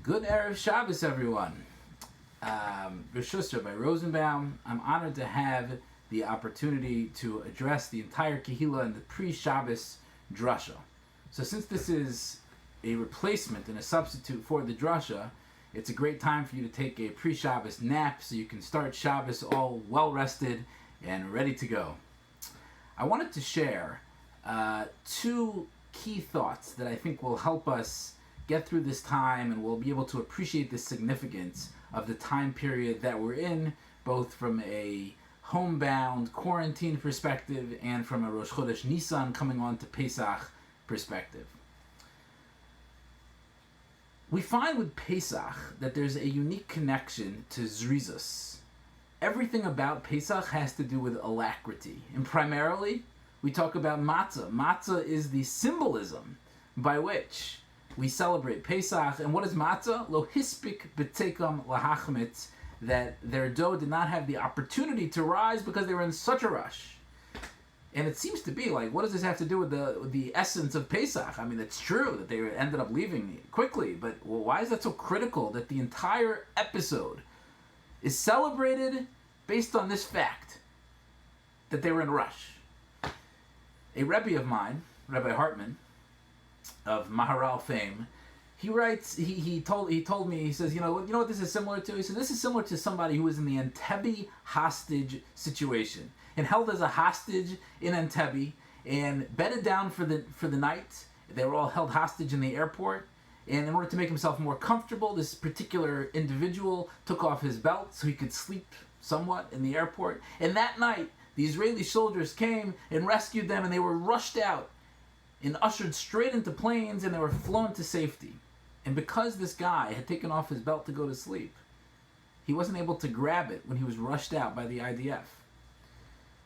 Good Erev Shabbos, everyone. Rishus Rabbi Rosenbaum. I'm honored to have the opportunity to address the entire Kehillah in the pre-Shabbos Drasha. So since this is a replacement and a substitute for the Drasha, it's a great time for you to take a pre-Shabbos nap so you can start Shabbos all well-rested and ready to go. I wanted to share two key thoughts that I think will help us get through this time, and we'll be able to appreciate the significance of the time period that we're in, both from a homebound quarantine perspective and from a Rosh Chodesh Nisan coming on to Pesach perspective. We find with Pesach that there's a unique connection to Zrizus. Everything about Pesach has to do with alacrity, and primarily we talk about matzah. Matzah is the symbolism by which we celebrate Pesach. And what is matzah? Lo hispik b'tekam lahachmitz, that their dough did not have the opportunity to rise because they were in such a rush. And it seems to be like, what does this have to do with the essence of Pesach? I mean, it's true that they ended up leaving quickly, but why is that so critical that the entire episode is celebrated based on this fact that they were in a rush? A Rabbi of mine, Rabbi Hartman, of Maharal fame, he writes, he told me, he says, you know what this is similar to? He says, this is similar to somebody who was in the Entebbe hostage situation and held as a hostage in Entebbe and bedded down for the night. They were all held hostage in the airport, and in order to make himself more comfortable, this particular individual took off his belt so he could sleep somewhat in the airport. And that night, the Israeli soldiers came and rescued them, and they were rushed out and ushered straight into planes, and they were flown to safety. And because this guy had taken off his belt to go to sleep, he wasn't able to grab it when he was rushed out by the IDF.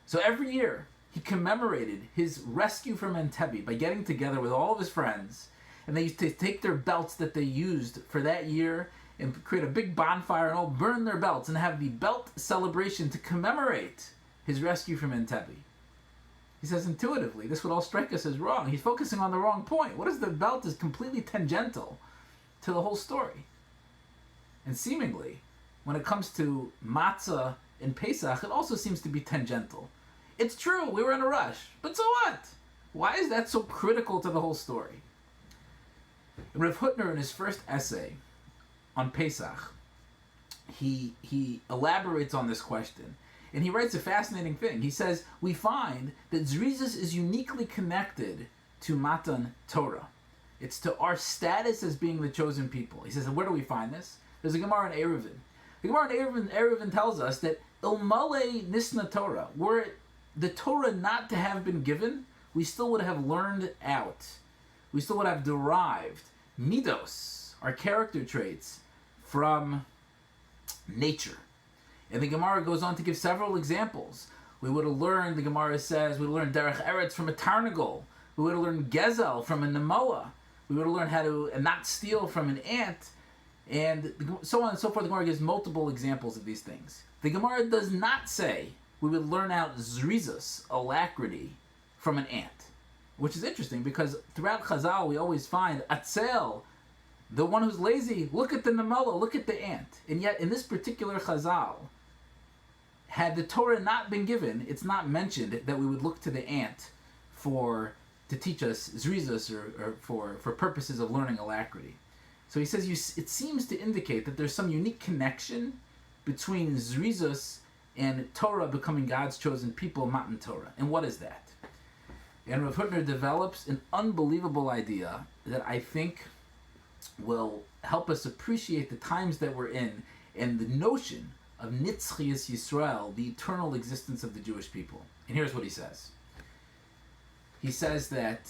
So every year, he commemorated his rescue from Entebbe by getting together with all of his friends, and they used to take their belts that they used for that year and create a big bonfire and all burn their belts and have the belt celebration to commemorate his rescue from Entebbe. He says intuitively, this would all strike us as wrong. He's focusing on the wrong point. What is the belt is completely tangential to the whole story. And seemingly, when it comes to matzah and Pesach, it also seems to be tangential. It's true, we were in a rush, but so what? Why is that so critical to the whole story? Rav Hutner, in his first essay on Pesach, he elaborates on this question. And he writes a fascinating thing. He says, we find that Zrizus is uniquely connected to Matan Torah. It's to our status as being the chosen people. He says, where do we find this? There's a Gemara in Eruvin. The Gemara in Eruvin tells us that Ilmale Nisna Torah, were the Torah not to have been given, we still would have learned out. We still would have derived midos, our character traits, from nature. And the Gemara goes on to give several examples. We would have learned, the Gemara says, we would have learned Derech Eretz from a Tarnagol. We would have learned Gezel from a Nemoah. We would have learned how to not steal from an ant. And so on and so forth. The Gemara gives multiple examples of these things. The Gemara does not say we would learn out Zrizus, alacrity, from an ant. Which is interesting because throughout Chazal we always find Atzel, the one who's lazy, look at the Nemoah, look at the ant. And yet in this particular Chazal, had the Torah not been given, it's not mentioned that we would look to the ant to teach us Zrizus or for purposes of learning alacrity. So he says it seems to indicate that there's some unique connection between Zrizus and Torah becoming God's chosen people, Matan Torah. And what is that? And Rav Hutner develops an unbelievable idea that I think will help us appreciate the times that we're in and the notion of Nitzchias Yisrael, the eternal existence of the Jewish people. And here's what he says. He says that,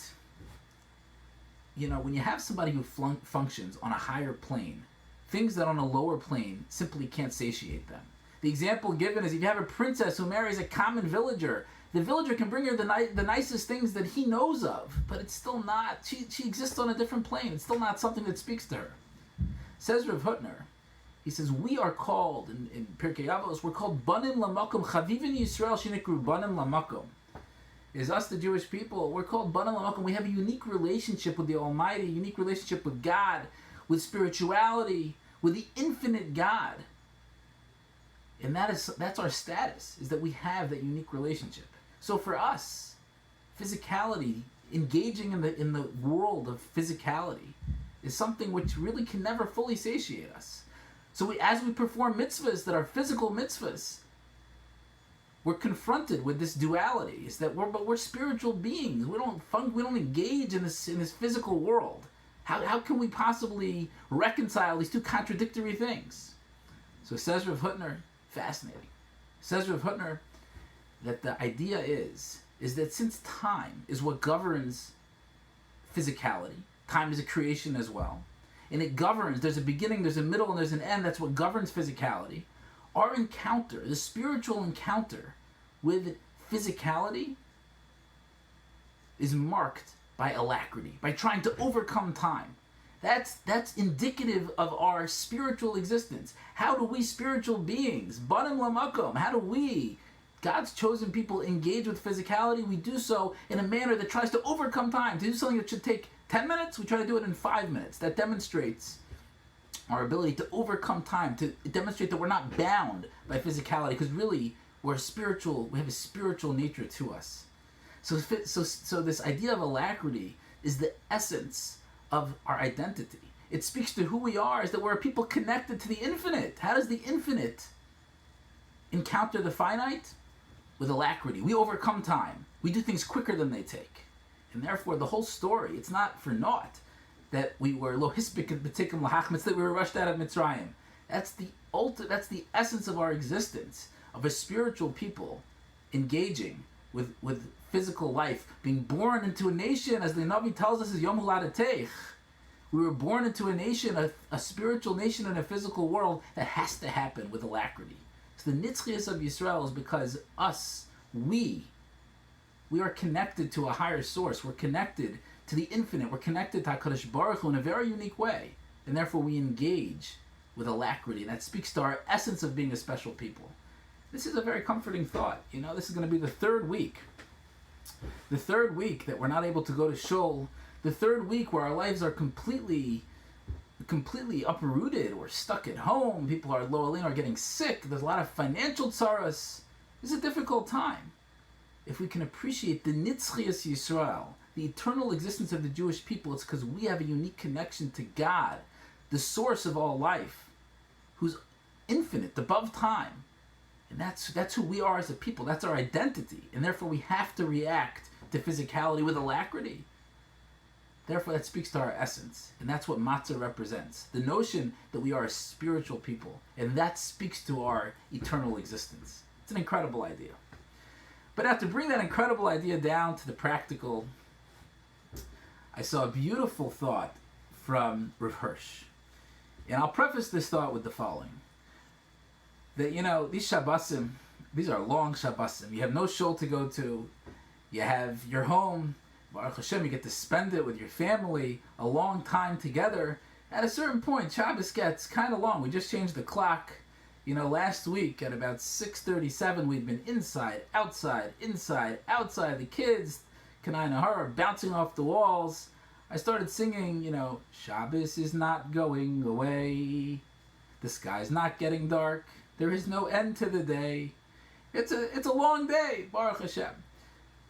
when you have somebody who functions on a higher plane, things that on a lower plane simply can't satiate them. The example given is if you have a princess who marries a common villager, the villager can bring her the nicest things that he knows of, but it's still not, she exists on a different plane. It's still not something that speaks to her. Says Rav Hutner, he says, we are called, in Pirkei Avos, we're called Banim Lamakom, Chavivin Yisrael Shinikru Banim Lamakom. Is us, the Jewish people, we're called Banim Lamakom. We have a unique relationship with the Almighty, a unique relationship with God. with spirituality, with the infinite God. And that's our status, is that we have that unique relationship. So for us, physicality, engaging in the world of physicality, is something which really can never fully satiate us. So as we perform mitzvahs that are physical mitzvahs, we're confronted with this duality. Is that we're spiritual beings. We don't engage in this physical world. How can we possibly reconcile these two contradictory things? So says Rav Hutner, fascinating. Says Rav Hutner that the idea is that since time is what governs physicality, time is a creation as well, and it governs, there's a beginning, there's a middle, and there's an end, that's what governs physicality. Our encounter, the spiritual encounter with physicality, is marked by alacrity, by trying to overcome time. That's indicative of our spiritual existence. How do we spiritual beings, banim lamakom, how do we, God's chosen people, engage with physicality? We do so in a manner that tries to overcome time. To do something that should take 10 minutes, we try to do it in 5 minutes. That demonstrates our ability to overcome time, to demonstrate that we're not bound by physicality, because really we're spiritual, we have a spiritual nature to us. So this idea of alacrity is the essence of our identity. It speaks to who we are, is that we're a people connected to the infinite. How does the infinite encounter the finite? With alacrity. We overcome time. We do things quicker than they take. And therefore the whole story, it's not for naught that we were lo hispik and betikim lahachmitz, that we were rushed out of Mitzrayim. That's the essence of our existence, of a spiritual people engaging with physical life, being born into a nation, as the Navi tells us, is Yom Huladatech. We were born into a nation, a spiritual nation in a physical world that has to happen with alacrity. So the nitzchias of Yisrael is because we are connected to a higher source. We're connected to the infinite. We're connected to HaKadosh Baruch Hu in a very unique way. And therefore we engage with alacrity. And that speaks to our essence of being a special people. This is a very comforting thought. This is going to be the third week. The third week that we're not able to go to shul. The third week where our lives are completely uprooted. We're stuck at home. People are are getting sick. There's a lot of financial tsaras. It's a difficult time. If we can appreciate the nitzchias Yisrael, the eternal existence of the Jewish people, it's because we have a unique connection to God, the source of all life, who's infinite, above time. And that's who we are as a people. That's our identity. And therefore we have to react to physicality with alacrity. Therefore that speaks to our essence. And that's what matzah represents. The notion that we are a spiritual people. And that speaks to our eternal existence. It's an incredible idea. But now to bring that incredible idea down to the practical, I saw a beautiful thought from Rav Hirsch. And I'll preface this thought with the following. That, these Shabbosim, these are long Shabbosim. You have no shul to go to. You have your home. Baruch Hashem, you get to spend it with your family, a long time together. At a certain point, Shabbos gets kind of long. We just changed the clock. Last week at about 6:37, we'd been inside, outside. The kids, Kanai Nahar, are bouncing off the walls. I started singing, Shabbos is not going away. The sky's not getting dark. There is no end to the day. It's a long day, Baruch Hashem.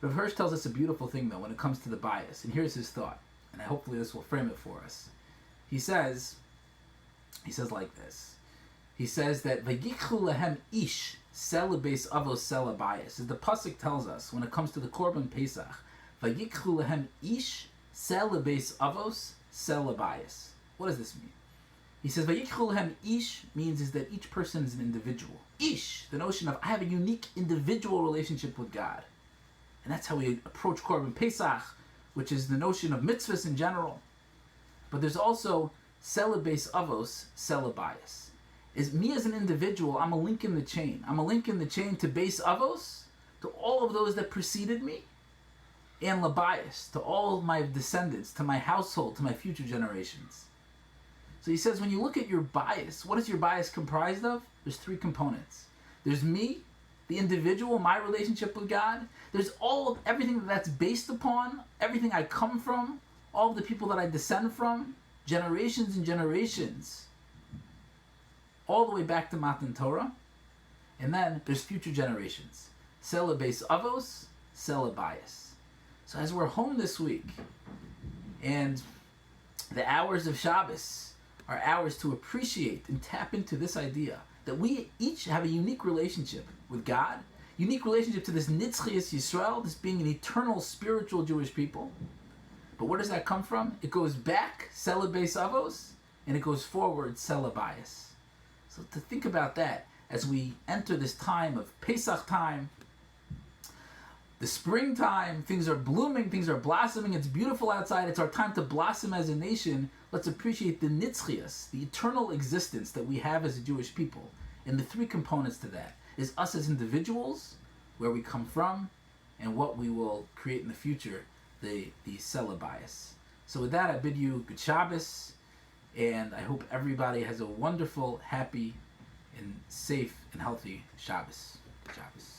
Rav Hirsch tells us a beautiful thing, though, when it comes to the bias. And here's his thought. And hopefully this will frame it for us. He says like this. He says that Vayikchu lehem ish sela beis avos sela bias. As the pasuk tells us when it comes to the Korban Pesach, Vayikchu lehem ish sela beis avos sela bias. What does this mean? He says Vayikchu lehem ish means is that each person is an individual. Ish, the notion of I have a unique individual relationship with God. And that's how we approach Korban Pesach, which is the notion of mitzvahs in general. But there's also sela beis avos sela bias. Is me as an individual, I'm a link in the chain. I'm a link in the chain to Beis Avos, to all of those that preceded me, and Labias, to all of my descendants, to my household, to my future generations. So he says, when you look at your bias, what is your bias comprised of? There's three components. There's me, the individual, my relationship with God. There's everything that's based upon, everything I come from, all of the people that I descend from, generations and generations, all the way back to Matan Torah, and then there's future generations. Sela Beis Avos, Sela Bayis. So as we're home this week, and the hours of Shabbos are hours to appreciate and tap into this idea that we each have a unique relationship with God, unique relationship to this Nitzchias Yisrael, this being an eternal spiritual Jewish people. But where does that come from? It goes back, Sela Beis Avos, and it goes forward, Sela Bayis. So to think about that as we enter this time of Pesach time, the springtime, things are blooming, things are blossoming, it's beautiful outside, it's our time to blossom as a nation. Let's appreciate the Nitzchias, the eternal existence that we have as a Jewish people. And the three components to that is us as individuals, where we come from, and what we will create in the future, the Sela Bayis. So with that, I bid you good Shabbos, and I hope everybody has a wonderful, happy, and safe and healthy Shabbos. Good Shabbos.